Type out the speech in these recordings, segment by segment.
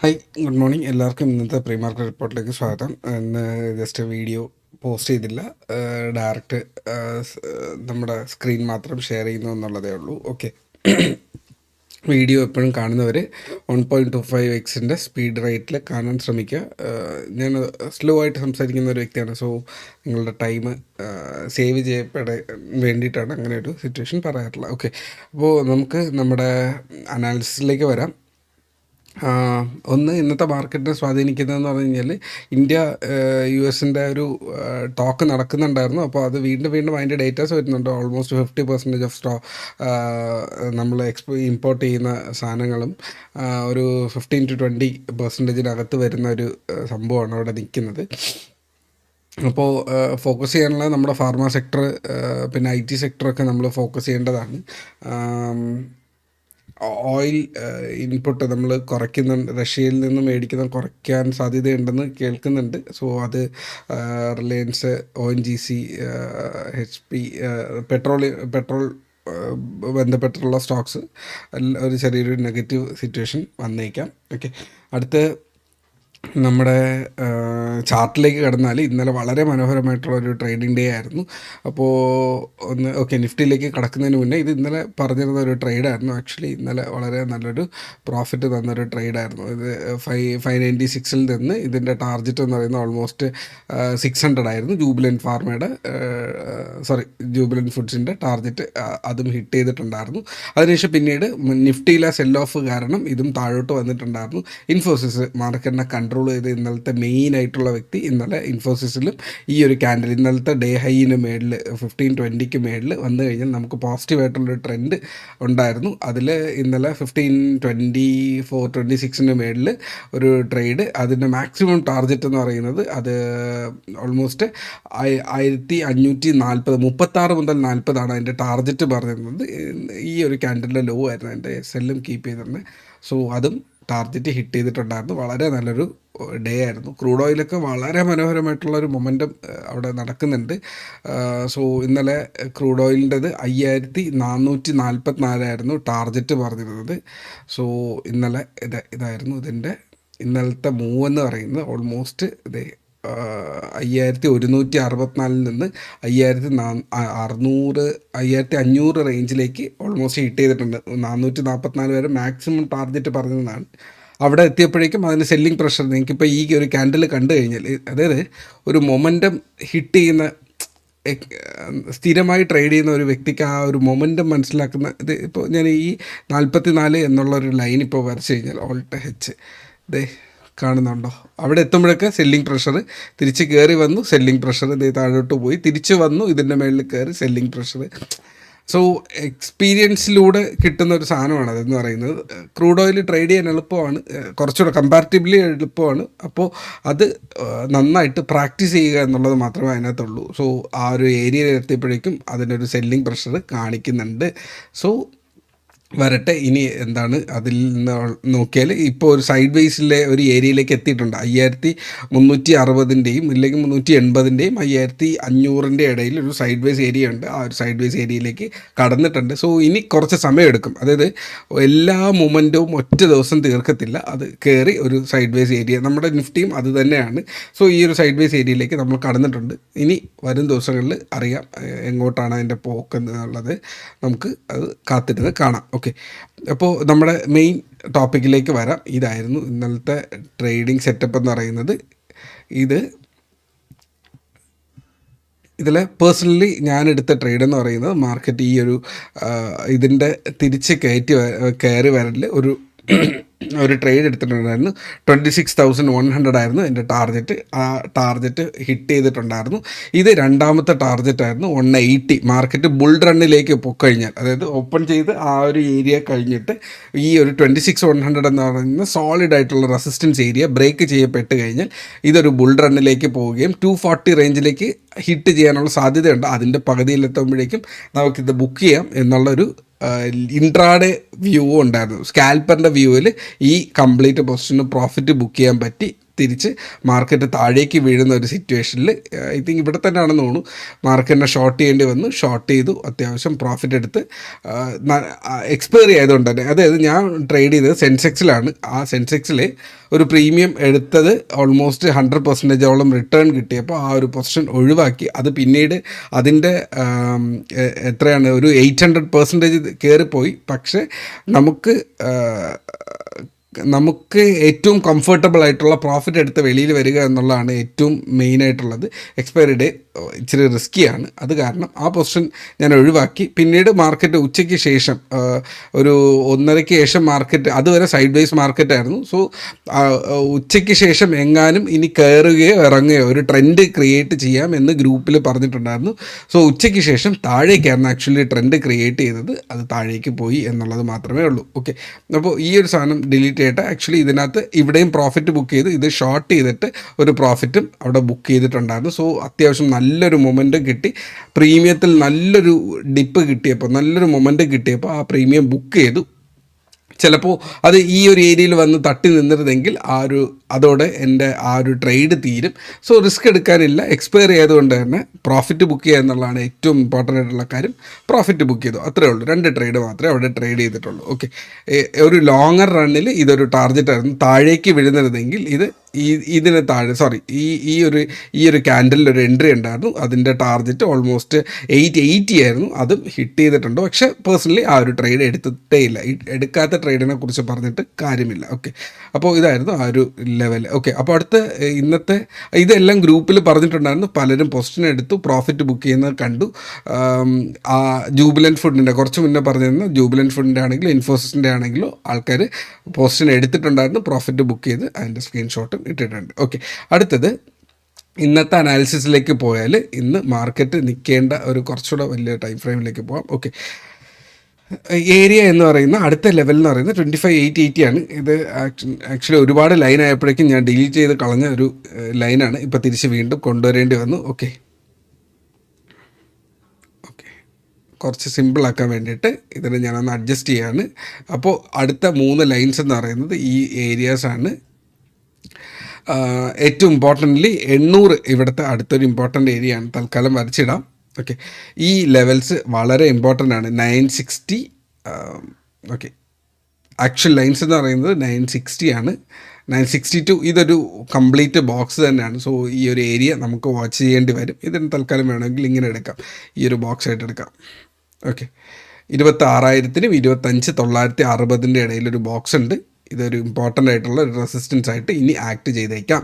Hi, good morning. എല്ലാവർക്കും ഇന്നത്തെ pre market റിപ്പോർട്ടിലേക്ക് സ്വാഗതം. ഇന്ന് ജസ്റ്റ് വീഡിയോ പോസ്റ്റ് ചെയ്തില്ല, ഡയറക്റ്റ് നമ്മുടെ സ്ക്രീൻ മാത്രം ഷെയർ ചെയ്യുന്നു എന്നുള്ളതേ ഉള്ളൂ. ഓക്കെ, വീഡിയോ എപ്പോഴും കാണുന്നവർ 1.25x സ്പീഡ് റേറ്റിൽ കാണാൻ ശ്രമിക്കുക. ഞാൻ സ്ലോ ആയിട്ട് സംസാരിക്കുന്ന ഒരു വ്യക്തിയാണ്, സോ നിങ്ങളുടെ ടൈം സേവ് ചെയ്യപ്പെടാൻ വേണ്ടിയിട്ടാണ് അങ്ങനെ ഒരു സിറ്റുവേഷൻ പറയാറുള്ളത്. ഓക്കെ, അപ്പോൾ നമുക്ക് നമ്മുടെ അനാലിസിസിലേക്ക് വരാം. ഒന്ന്, ഇന്നത്തെ മാർക്കറ്റിനെ സ്വാധീനിക്കുന്നതെന്ന് പറഞ്ഞു കഴിഞ്ഞാൽ ഇന്ത്യ യു എസിൻ്റെ ഒരു ടോക്ക് നടക്കുന്നുണ്ടായിരുന്നു. അപ്പോൾ അത് വീണ്ടും അതിൻ്റെ ഡേറ്റാസ് വരുന്നുണ്ട്. ഓൾമോസ്റ്റ് 50% ഓഫ് നമ്മൾ ഇമ്പോർട്ട് ചെയ്യുന്ന സാധനങ്ങളും ഒരു 15-20% വരുന്ന ഒരു സംഭവമാണ് അവിടെ നിൽക്കുന്നത്. അപ്പോൾ ഫോക്കസ് ചെയ്യാനുള്ള നമ്മുടെ ഫാർമ സെക്ടർ, പിന്നെ IT സെക്ടറൊക്കെ നമ്മൾ ഫോക്കസ് ചെയ്യേണ്ടതാണ്. ഓയിൽ ഇൻപുട്ട് നമ്മൾ കുറയ്ക്കുന്നുണ്ട്, റഷ്യയിൽ നിന്ന് മേടിക്കുന്നത് കുറയ്ക്കാൻ സാധ്യതയുണ്ടെന്ന് കേൾക്കുന്നുണ്ട്. സോ അത് റിലയൻസ്, ONGC, HP, പെട്രോൾ ബന്ധപ്പെട്ടുള്ള സ്റ്റോക്സ് ഒരു ചെറിയൊരു നെഗറ്റീവ് സിറ്റുവേഷൻ വന്നേക്കാം. ഓക്കെ, അടുത്ത് നമ്മുടെ ചാർട്ടിലേക്ക് കടന്നാൽ ഇന്നലെ വളരെ മനോഹരമായിട്ടുള്ളൊരു ട്രേഡിംഗ് ഡേ ആയിരുന്നു. അപ്പോൾ നിഫ്റ്റിയിലേക്ക് കടക്കുന്നതിന് മുന്നേ ഇത് ഇന്നലെ പറഞ്ഞിരുന്ന ഒരു ട്രേഡായിരുന്നു. ആക്ച്വലി ഇന്നലെ വളരെ നല്ലൊരു പ്രോഫിറ്റ് തന്നൊരു ട്രേഡായിരുന്നു. ഇത് 596 നിന്ന് ഇതിൻ്റെ ടാർജറ്റ് എന്ന് പറയുന്നത് ഓൾമോസ്റ്റ് 600 ആയിരുന്നു. ജൂബിലൻറ്റ് ഫുഡ്സിൻ്റെ ടാർജറ്റ് അതും ഹിറ്റ് ചെയ്തിട്ടുണ്ടായിരുന്നു. അതിനുശേഷം പിന്നീട് നിഫ്റ്റിയിലെ സെൽ ഓഫ് കാരണം ഇതും താഴോട്ട് വന്നിട്ടുണ്ടായിരുന്നു. ഇൻഫോസിസ് മാർക്കറ്റിനെ കൺട്രോൾ ചെയ്ത് ഇന്നലത്തെ മെയിൻ ആയിട്ടുള്ള വ്യക്തി ഇന്നലെ ഇൻഫോസിസിലും ഈ ഒരു ക്യാൻഡിൽ ഇന്നലത്തെ ഡേ ഹൈന് മേളിൽ 1520 മേളിൽ വന്നു കഴിഞ്ഞാൽ നമുക്ക് പോസിറ്റീവായിട്ടുള്ളൊരു ട്രെൻഡ് ഉണ്ടായിരുന്നു. അതിൽ ഇന്നലെ 1524-26 മേളിൽ ഒരു ട്രേഡ്, അതിൻ്റെ മാക്സിമം ടാർജറ്റ് എന്ന് പറയുന്നത് അത് ഓൾമോസ്റ്റ് 1540 മുതൽ 40 അതിൻ്റെ ടാർജറ്റ് പറഞ്ഞിരുന്നത്. ഈ ഒരു ക്യാൻഡിലിൻ്റെ ലോ ആയിരുന്നു അതിൻ്റെ സെല്ലും കീപ്പ് ചെയ്തിരുന്നത്. സോ അതും ടാർജറ്റ് ഹിറ്റ് ചെയ്തിട്ടുണ്ടായിരുന്നു. വളരെ നല്ലൊരു ഡേ ആയിരുന്നു. ക്രൂഡ് ഓയിലൊക്കെ വളരെ മനോഹരമായിട്ടുള്ളൊരു മൊമെൻറ്റം അവിടെ നടക്കുന്നുണ്ട്. സോ ഇന്നലെ ക്രൂഡ് ഓയിലിൻ്റെത് 5444 ആയിരുന്നു ടാർജറ്റ് പറഞ്ഞിരുന്നത്. സോ ഇന്നലെ ഇതായിരുന്നു ഇതിൻ്റെ ഇന്നലത്തെ മൂവ് എന്ന് പറയുന്നത്. ഓൾമോസ്റ്റ് 5164 നിന്ന് 5500 റേഞ്ചിലേക്ക് ഓൾമോസ്റ്റ് ഹിറ്റ് ചെയ്തിട്ടുണ്ട്. 444 വരെ മാക്സിമം ടാർഗറ്റ് പറഞ്ഞതാണ്. അവിടെ എത്തിയപ്പോഴേക്കും അതിന് സെല്ലിംഗ് പ്രഷർ നിങ്ങൾക്കിപ്പോൾ ഈ ഒരു ക്യാൻഡിൽ കണ്ടു കഴിഞ്ഞാൽ, അതായത് ഒരു മൊമെൻറ്റം ഹിറ്റ് ചെയ്യുന്ന സ്ഥിരമായി ട്രേഡ് ചെയ്യുന്ന ഒരു വ്യക്തിക്ക് ആ ഒരു മൊമെൻറ്റം മനസ്സിലാക്കുന്ന ഇത് ഇപ്പോൾ ഞാൻ ഈ 44 എന്നുള്ളൊരു ലൈൻ ഇപ്പോൾ വരച്ച് കഴിഞ്ഞാൽ ഓൾട്ട് ഹെച്ച് കാണുന്നുണ്ടോ, അവിടെ എത്തുമ്പോഴൊക്കെ സെല്ലിംഗ് പ്രഷർ തിരിച്ച് കയറി വന്നു, സെല്ലിംഗ് പ്രഷർ താഴോട്ട് പോയി, തിരിച്ച് വന്നു, ഇതിൻ്റെ മേളിൽ കയറി സെല്ലിംഗ് പ്രഷർ. സോ എക്സ്പീരിയൻസിലൂടെ കിട്ടുന്ന ഒരു സാധനമാണ് അതെന്ന് പറയുന്നത്. ക്രൂഡ് ഓയിൽ ട്രേഡ് ചെയ്യാൻ എളുപ്പമാണ്, കുറച്ചുകൂടെ കമ്പാരിറ്റീവ്ലി എളുപ്പമാണ്. അപ്പോൾ അത് നന്നായിട്ട് പ്രാക്ടീസ് ചെയ്യുക എന്നുള്ളത് മാത്രമേ അതിനകത്തുള്ളൂ. സോ ആ ഒരു ഏരിയയിൽ എത്തിയപ്പോഴേക്കും അതിനൊരു സെല്ലിംഗ് പ്രഷർ കാണിക്കുന്നുണ്ട്. സോ വരട്ടെ, ഇനി എന്താണ് അതിൽ നിന്ന് നോക്കിയാൽ ഇപ്പോൾ ഒരു സൈഡ് വേസിലെ ഒരു ഏരിയയിലേക്ക് എത്തിയിട്ടുണ്ട്. 5360 ഇല്ലെങ്കിൽ 380 5500 ഇടയിൽ ഒരു സൈഡ് വേസ് ഏരിയ ഉണ്ട്. ആ ഒരു സൈഡ് വേസ് ഏരിയയിലേക്ക് കടന്നിട്ടുണ്ട്. സോ ഇനി കുറച്ച് സമയമെടുക്കും. അതായത് എല്ലാ മൊമെൻറ്റവും ഒറ്റ ദിവസം തീർക്കത്തില്ല. അത് കയറി ഒരു സൈഡ് വേസ് ഏരിയ, നമ്മുടെ നിഫ്റ്റിയും അത് തന്നെയാണ്. സോ ഈ ഒരു സൈഡ് വേസ് ഏരിയയിലേക്ക് നമ്മൾ കടന്നിട്ടുണ്ട്. ഇനി വരും ദിവസങ്ങളിൽ അറിയാം എങ്ങോട്ടാണ് അതിൻ്റെ പോക്ക് എന്നുള്ളത്. നമുക്ക് അത് കാത്തിരുന്ന് കാണാം. ഓക്കെ, അപ്പോൾ നമ്മുടെ മെയിൻ ടോപ്പിക്കിലേക്ക് വരാം. ഇതായിരുന്നു ഇന്നലത്തെ ട്രേഡിംഗ് സെറ്റപ്പ് എന്ന് പറയുന്നത്. ഇതിൽ പേഴ്സണലി ഞാൻ എടുത്ത ട്രേഡ് എന്ന് പറയുന്നത് മാർക്കറ്റ് ഈ ഒരു ഇതിൻ്റെ തിരിച്ച് കയറി വരൽ ഒരു ട്രേഡ് എടുത്തിട്ടുണ്ടായിരുന്നു. 26,100 ആയിരുന്നു എൻ്റെ ടാർഗറ്റ്. ആ ടാർഗറ്റ് ഹിറ്റ് ചെയ്തിട്ടുണ്ടായിരുന്നു. ഇത് രണ്ടാമത്തെ ടാർഗറ്റായിരുന്നു 180. മാർക്കറ്റ് ബുൾ റണ്ണിലേക്ക് പോയിക്കഴിഞ്ഞാൽ, അതായത് ഓപ്പൺ ചെയ്ത് ആ ഒരു ഏരിയ കഴിഞ്ഞിട്ട് ഈ ഒരു 26,100 എന്ന് പറയുന്ന സോളിഡ് ആയിട്ടുള്ള റെസിസ്റ്റൻസ് ഏരിയ ബ്രേക്ക് ചെയ്യപ്പെട്ട് കഴിഞ്ഞാൽ ഇതൊരു ബുൾ റണ്ണിലേക്ക് പോവുകയും 240 റേഞ്ചിലേക്ക് ഹിറ്റ് ചെയ്യാനുള്ള സാധ്യതയുണ്ട്. അതിൻ്റെ പകുതിയിലെത്തുമ്പോഴേക്കും നമുക്കിത് ബുക്ക് ചെയ്യാം എന്നുള്ളൊരു ഇൻട്രാഡേ വ്യൂ ഉണ്ടായിരുന്നു. സ്കാൽപ്പറിൻ്റെ വ്യൂവിൽ ഈ കംപ്ലീറ്റ് പൊസിഷന് പ്രോഫിറ്റ് ബുക്ക് ചെയ്യാൻ പറ്റി. തിരിച്ച് മാർക്കറ്റ് താഴേക്ക് വീഴുന്ന ഒരു സിറ്റുവേഷനിൽ ഐ തിങ്ക് ഇവിടെ തന്നെയാണെന്ന് തോന്നുന്നു മാർക്കറ്റിനെ ഷോർട്ട് ചെയ്യേണ്ടി വന്നു. ഷോർട്ട് ചെയ്തു, അത്യാവശ്യം പ്രോഫിറ്റ് എടുത്ത് എക്സ്പയറി ആയതുകൊണ്ട് തന്നെ, അതായത് ഞാൻ ട്രേഡ് ചെയ്തത് സെൻസെക്സിലാണ്. ആ സെൻസെക്സിൽ ഒരു പ്രീമിയം എടുത്തത് ഓൾമോസ്റ്റ് 100%ഓളം റിട്ടേൺ കിട്ടിയപ്പോൾ ആ ഒരു പൊസിഷൻ ഒഴിവാക്കി. അത് പിന്നീട് അതിൻ്റെ എത്രയാണ് ഒരു 800% കയറിപ്പോയി. പക്ഷേ നമുക്ക് ഏറ്റവും കംഫർട്ടബിൾ ആയിട്ടുള്ള പ്രോഫിറ്റ് എടുത്ത് വെളിയിൽ വരിക എന്നുള്ളതാണ് ഏറ്റവും മെയിനായിട്ടുള്ളത്. എക്സ്പയറി ഡേ ഇച്ചിരി റിസ്ക്കിയാണ്. അത് കാരണം ആ പൊസിഷൻ ഞാൻ ഒഴിവാക്കി. പിന്നീട് മാർക്കറ്റ് ഉച്ചയ്ക്ക് ശേഷം ഒരു 1:30-ക്ക് ശേഷം മാർക്കറ്റ്, അതുവരെ സൈഡ് വേസ് മാർക്കറ്റായിരുന്നു. സോ ഉച്ചയ്ക്ക് ശേഷം എങ്ങാനും ഇനി കയറുകയോ ഇറങ്ങുകയോ ഒരു ട്രെൻഡ് ക്രിയേറ്റ് ചെയ്യാം എന്ന് ഗ്രൂപ്പിൽ പറഞ്ഞിട്ടുണ്ടായിരുന്നു. സോ ഉച്ചയ്ക്ക് ശേഷം താഴേക്കായിരുന്നു ആക്ച്വലി ട്രെൻഡ് ക്രിയേറ്റ് ചെയ്തത്. അത് താഴേക്ക് പോയി എന്നുള്ളത് മാത്രമേ ഉള്ളൂ. ഓക്കെ, അപ്പോൾ ഈ ഒരു സാധനം ഡിലീറ്റ് ചെയ്തിട്ട് ആക്ച്വലി ഇതിനകത്ത് ഇവിടെയും പ്രോഫിറ്റ് ബുക്ക് ചെയ്തു. ഇത് ഷോർട്ട് ചെയ്തിട്ട് ഒരു പ്രോഫിറ്റും അവിടെ ബുക്ക് ചെയ്തിട്ടുണ്ടായിരുന്നു. സോ അത്യാവശ്യം നല്ലൊരു മൊമെൻറ്റം കിട്ടി. പ്രീമിയത്തിൽ നല്ലൊരു ഡിപ്പ് കിട്ടിയപ്പോൾ, നല്ലൊരു മൊമെൻറ്റം കിട്ടിയപ്പോൾ ആ പ്രീമിയം ബുക്ക് ചെയ്തു. ചിലപ്പോൾ അത് ഈ ഒരു ഏരിയയിൽ വന്ന് തട്ടി നിന്നിരുന്നെങ്കിൽ അതോടെ എൻ്റെ ആ ഒരു ട്രേഡ് തീരും. So risk എടുക്കാനില്ല. എക്സ്പയർ ചെയ്തുകൊണ്ട് തന്നെ പ്രോഫിറ്റ് ബുക്ക് ചെയ്യുക എന്നുള്ളതാണ് ഏറ്റവും ഇമ്പോർട്ടൻ്റ് ആയിട്ടുള്ള കാര്യം. പ്രോഫിറ്റ് ബുക്ക് ചെയ്തു, അത്രേ ഉള്ളൂ. 2 ട്രേഡ് മാത്രമേ അവിടെ ട്രേഡ് ചെയ്തിട്ടുള്ളൂ. ഓക്കെ, ഒരു ലോങ്ങർ റണ്ണിൽ ഇതൊരു ടാർജറ്റായിരുന്നു. താഴേക്ക് വീഴുന്നിരുന്നെങ്കിൽ ഇതിന് താഴെ ഈ ഒരു ക്യാൻഡലിൽ ഒരു എൻട്രി ഉണ്ടായിരുന്നു. അതിൻ്റെ ടാർജറ്റ് ഓൾമോസ്റ്റ് 880 ആയിരുന്നു. അതും ഹിറ്റ് ചെയ്തിട്ടുണ്ട്. പക്ഷേ പേഴ്സണലി ആ ഒരു ട്രേഡ് എടുത്തിട്ടേ ഇല്ല. എടുക്കാത്ത ട്രേഡിനെ കുറിച്ച് പറഞ്ഞിട്ട് കാര്യമില്ല. ഓക്കെ, അപ്പോൾ ഇതായിരുന്നു ആ ഒരു ലെവൽ. ഓക്കെ, അപ്പോൾ അടുത്ത ഇന്നത്തെ ഇതെല്ലാം ഗ്രൂപ്പിൽ പറഞ്ഞിട്ടുണ്ടായിരുന്നു. പലരും പൊസിഷൻ എടുത്തു, പ്രോഫിറ്റ് ബുക്ക് ചെയ്യുന്നത് കണ്ടു. ആ ജൂബിലൻറ്റ് ഫുഡിൻ്റെ കുറച്ച് മുന്നേ പറഞ്ഞിരുന്ന ജൂബിലൻറ്റ് ഫുഡിൻ്റെ ആണെങ്കിലും ഇൻഫോസിസിൻ്റെ ആണെങ്കിലും ആൾക്കാർ പൊസിഷൻ എടുത്തിട്ടുണ്ടായിരുന്നു, പ്രോഫിറ്റ് ബുക്ക് ചെയ്ത് അതിൻ്റെ സ്ക്രീൻഷോട്ടും ഇട്ടിട്ടുണ്ട്. ഓക്കെ, അടുത്തത് ഇന്നത്തെ അനാലിസിസിലേക്ക് പോയാൽ ഇന്ന് മാർക്കറ്റ് നിൽക്കേണ്ട ഒരു കുറച്ചുകൂടെ വലിയ ടൈം ഫ്രെയിമിലേക്ക് പോകാം. ഓക്കെ, ഏരിയ എന്ന് പറയുന്ന അടുത്ത ലെവൽ എന്ന് പറയുന്നത് 25,880 ആണ്. ഇത് ആക്ച്വലി ഒരുപാട് ലൈൻ ആയപ്പോഴേക്കും ഞാൻ ഡിലീറ്റ് ചെയ്ത് കളഞ്ഞ ഒരു ലൈനാണ്. ഇപ്പോൾ തിരിച്ച് വീണ്ടും കൊണ്ടുവരേണ്ടി വന്നു. ഓക്കെ, കുറച്ച് സിമ്പിളാക്കാൻ വേണ്ടിയിട്ട് ഇതിനെ ഞാനൊന്ന് അഡ്ജസ്റ്റ് ചെയ്യാണ്. അപ്പോൾ അടുത്ത 3 ലൈൻസ് എന്ന് പറയുന്നത് ഈ ഏരിയാസാണ്. ഏറ്റവും ഇമ്പോർട്ടൻ്റ്ലി 800 ഇവിടുത്തെ അടുത്തൊരു ഇമ്പോർട്ടൻ്റ് ഏരിയ ആണ്. തൽക്കാലം വരച്ചിടാം. ഓക്കെ, ഈ ലെവൽസ് വളരെ ഇമ്പോർട്ടൻ്റ് ആണ്. 960. ഓക്കെ, ആക്ച്വൽ ലൈൻസ് എന്ന് പറയുന്നത് 960 ആണ്. 962 ഇതൊരു കംപ്ലീറ്റ് ബോക്സ് തന്നെയാണ്. സോ ഈ ഒരു ഏരിയ നമുക്ക് വാച്ച് ചെയ്യേണ്ടി വരും. ഇതിന് തൽക്കാലം വേണമെങ്കിൽ ഇങ്ങനെ എടുക്കാം, ഈ ഒരു ബോക്സ് ആയിട്ട് എടുക്കാം. ഓക്കെ, 26,000-നും 25,960 ഇടയിലൊരു ബോക്സ് ഉണ്ട്. ഇതൊരു ഇമ്പോർട്ടൻ്റ് ആയിട്ടുള്ള ഒരു റെസിസ്റ്റൻസ് ആയിട്ട് ഇനി ആക്ട് ചെയ്തേക്കാം.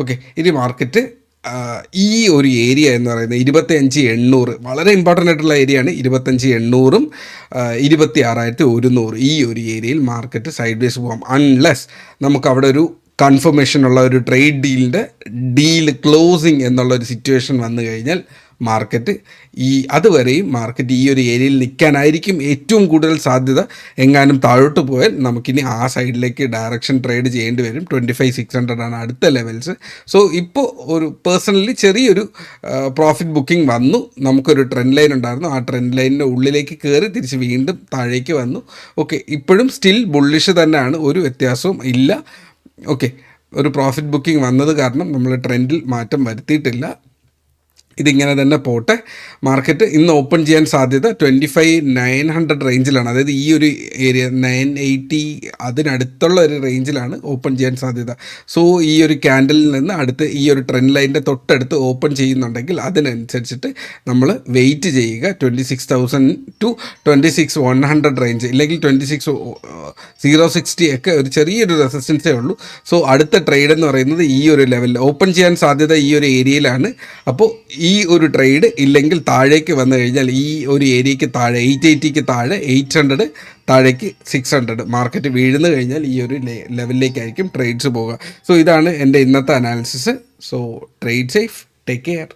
ഓക്കെ, ഇനി മാർക്കറ്റ് ഈ ഒരു ഏരിയ എന്ന് പറയുന്നത് 25,800 വളരെ ഇമ്പോർട്ടൻ്റ് ആയിട്ടുള്ള ഏരിയയാണ്. 25,800-ഉം 26,100 ഈ ഒരു ഏരിയയിൽ മാർക്കറ്റ് സൈഡ് വേസ് പോകാം. അൺലെസ് നമുക്ക് അവിടെ ഒരു കൺഫർമേഷൻ ഉള്ള ഒരു ട്രേഡ് ഡീൽ ക്ലോസിങ് എന്നുള്ള ഒരു സിറ്റുവേഷൻ വന്നു കഴിഞ്ഞാൽ മാർക്കറ്റ് അതുവരെയും മാർക്കറ്റ് ഈ ഒരു ഏരിയയിൽ നിൽക്കാനായിരിക്കും ഏറ്റവും കൂടുതൽ സാധ്യത. എങ്ങാനും താഴോട്ട് പോയാൽ നമുക്കിനി ആ സൈഡിലേക്ക് ഡയറക്ഷൻ ട്രേഡ് ചെയ്യേണ്ടി വരും. 25,600 ആണ് അടുത്ത ലെവൽസ്. സോ ഇപ്പോൾ ഒരു പേഴ്സണലി ചെറിയൊരു പ്രോഫിറ്റ് ബുക്കിംഗ് വന്നു. നമുക്കൊരു ട്രെൻഡ് ലൈൻ ഉണ്ടായിരുന്നു. ആ ട്രെൻഡ് ലൈനിൻ്റെ ഉള്ളിലേക്ക് കയറി തിരിച്ച് വീണ്ടും താഴേക്ക് വന്നു. ഓക്കെ, ഇപ്പോഴും സ്റ്റിൽ ബുള്ളിഷ് തന്നെയാണ്, ഒരു വ്യത്യാസവും ഇല്ല. ഓക്കെ, ഒരു പ്രോഫിറ്റ് ബുക്കിംഗ് വന്നത് കാരണം നമ്മൾ ട്രെൻഡിൽ മാറ്റം വരുത്തിയിട്ടില്ല. ഇതിങ്ങനെ തന്നെ പോട്ടെ. മാർക്കറ്റ് ഇന്ന് ഓപ്പൺ ചെയ്യാൻ സാധ്യത 25,900 റേഞ്ചിലാണ്. അതായത് ഈ ഒരു ഏരിയ 980 അതിനടുത്തുള്ള ഒരു റേഞ്ചിലാണ് ഓപ്പൺ ചെയ്യാൻ സാധ്യത. സോ ഈ ഒരു ക്യാൻഡലിൽ നിന്ന് അടുത്ത് ഈ ഒരു ട്രെൻഡ് ലൈനിൻ്റെ തൊട്ടടുത്ത് ഓപ്പൺ ചെയ്യുന്നുണ്ടെങ്കിൽ അതിനനുസരിച്ചിട്ട് നമ്മൾ വെയിറ്റ് ചെയ്യുക. 26,000 to 26,100 റേഞ്ച്, ഇല്ലെങ്കിൽ 26,060 ഒക്കെ ഒരു ചെറിയൊരു റെസിസ്റ്റൻസേ ഉള്ളൂ. സോ അടുത്ത ട്രേഡ് എന്ന് പറയുന്നത് ഈ ഒരു ലെവലിൽ ഓപ്പൺ ചെയ്യാൻ സാധ്യത ഈ ഒരു ഏരിയയിലാണ്. അപ്പോൾ ഈ ഒരു ട്രേഡ് ഇല്ലെങ്കിൽ താഴേക്ക് വന്നു കഴിഞ്ഞാൽ ഈ ഒരു ഏരിയയ്ക്ക് താഴെ 880ക്ക് താഴെ 800, താഴേക്ക് 600 മാർക്കറ്റ് വീഴുന്നു കഴിഞ്ഞാൽ ഈ ഒരു ലെവലിലേക്കായിരിക്കും ട്രേഡ്സ് പോകുക. സോ ഇതാണ് എൻ്റെ ഇന്നത്തെ analysis. So trade safe, take care.